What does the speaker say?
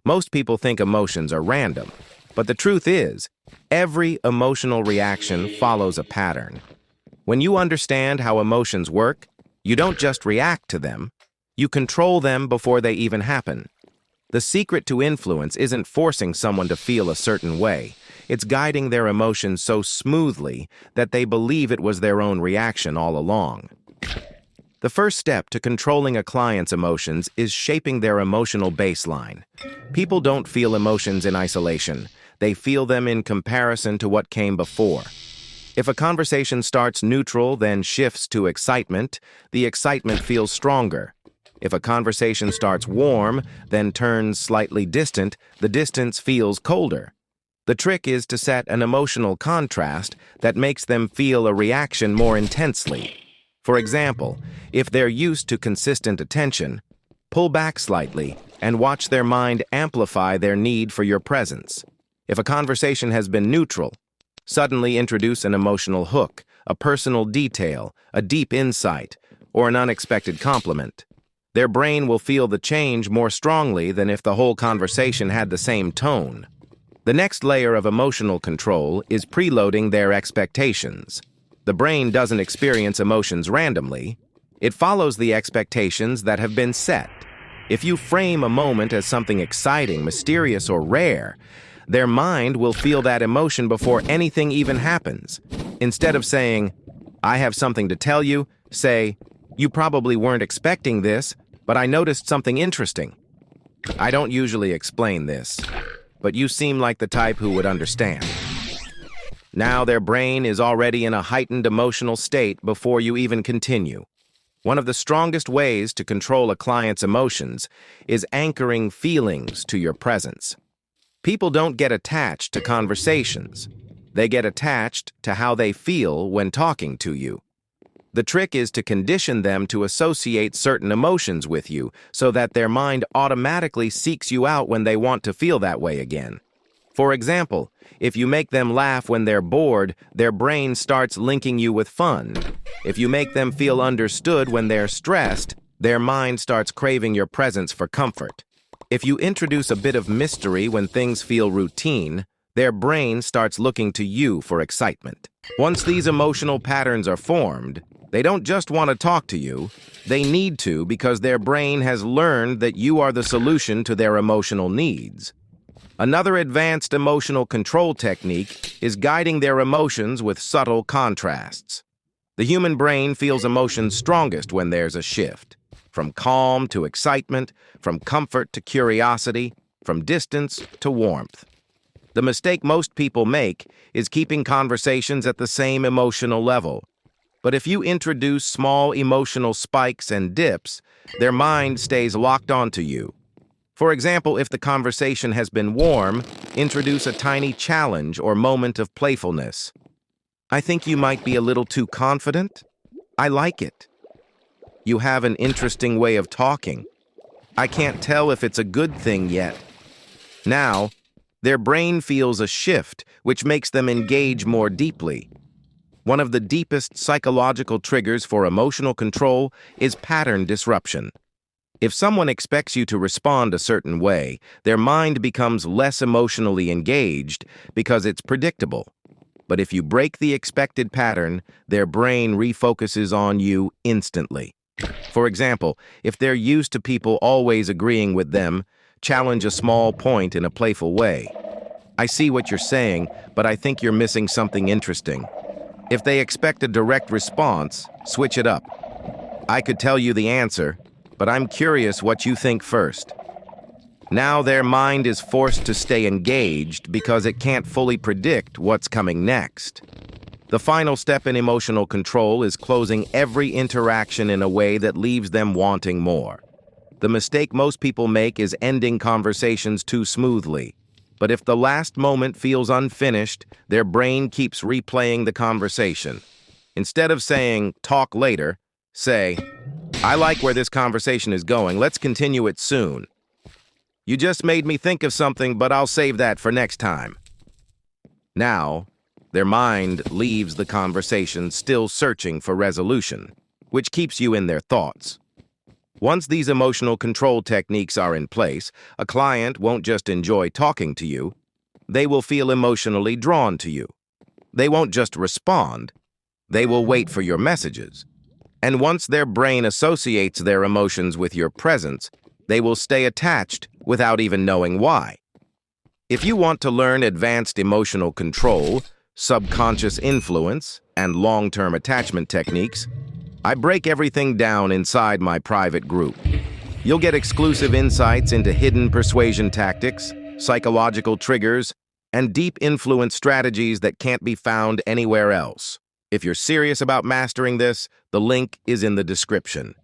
Most people think emotions are random, but the truth is, every emotional reaction follows a pattern. When you understand how emotions work, you don't just react to them, you control them before they even happen. The secret to influence isn't forcing someone to feel a certain way. It's guiding their emotions so smoothly that they believe it was their own reaction all along. The first step to controlling a client's emotions is shaping their emotional baseline. People don't feel emotions in isolation. They feel them in comparison to what came before. If a conversation starts neutral, then shifts to excitement, the excitement feels stronger. If a conversation starts warm, then turns slightly distant, the distance feels colder. The trick is to set an emotional contrast that makes them feel a reaction more intensely. For example, if they're used to consistent attention, pull back slightly and watch their mind amplify their need for your presence. If a conversation has been neutral, suddenly introduce an emotional hook, a personal detail, a deep insight, or an unexpected compliment. Their brain will feel the change more strongly than if the whole conversation had the same tone. The next layer of emotional control is preloading their expectations. The brain doesn't experience emotions randomly. It follows the expectations that have been set. If you frame a moment as something exciting, mysterious, or rare, their mind will feel that emotion before anything even happens. Instead of saying, "I have something to tell you," say, "You probably weren't expecting this, but I noticed something interesting. I don't usually explain this, but you seem like the type who would understand." Now their brain is already in a heightened emotional state before you even continue. One of the strongest ways to control a client's emotions is anchoring feelings to your presence. People don't get attached to conversations. They get attached to how they feel when talking to you. The trick is to condition them to associate certain emotions with you so that their mind automatically seeks you out when they want to feel that way again. For example, if you make them laugh when they're bored, their brain starts linking you with fun. If you make them feel understood when they're stressed, their mind starts craving your presence for comfort. If you introduce a bit of mystery when things feel routine, their brain starts looking to you for excitement. Once these emotional patterns are formed, they don't just want to talk to you, they need to because their brain has learned that you are the solution to their emotional needs. Another advanced emotional control technique is guiding their emotions with subtle contrasts. The human brain feels emotions strongest when there's a shift, from calm to excitement, from comfort to curiosity, from distance to warmth. The mistake most people make is keeping conversations at the same emotional level. But if you introduce small emotional spikes and dips, their mind stays locked onto you. For example, if the conversation has been warm, introduce a tiny challenge or moment of playfulness. "I think you might be a little too confident. I like it. You have an interesting way of talking. I can't tell if it's a good thing yet." Now, their brain feels a shift, which makes them engage more deeply. One of the deepest psychological triggers for emotional control is pattern disruption. If someone expects you to respond a certain way, their mind becomes less emotionally engaged because it's predictable. But if you break the expected pattern, their brain refocuses on you instantly. For example, if they're used to people always agreeing with them, challenge a small point in a playful way. "I see what you're saying, but I think you're missing something interesting." If they expect a direct response, switch it up. "I could tell you the answer, but I'm curious what you think first." Now their mind is forced to stay engaged because it can't fully predict what's coming next. The final step in emotional control is closing every interaction in a way that leaves them wanting more. The mistake most people make is ending conversations too smoothly. But if the last moment feels unfinished, their brain keeps replaying the conversation. Instead of saying, "Talk later," say, "I like where this conversation is going. Let's continue it soon. You just made me think of something, but I'll save that for next time." Now, their mind leaves the conversation still searching for resolution, which keeps you in their thoughts. Once these emotional control techniques are in place, a client won't just enjoy talking to you, they will feel emotionally drawn to you. They won't just respond, they will wait for your messages. And once their brain associates their emotions with your presence, they will stay attached without even knowing why. If you want to learn advanced emotional control, subconscious influence, and long-term attachment techniques, I break everything down inside my private group. You'll get exclusive insights into hidden persuasion tactics, psychological triggers, and deep influence strategies that can't be found anywhere else. If you're serious about mastering this, the link is in the description.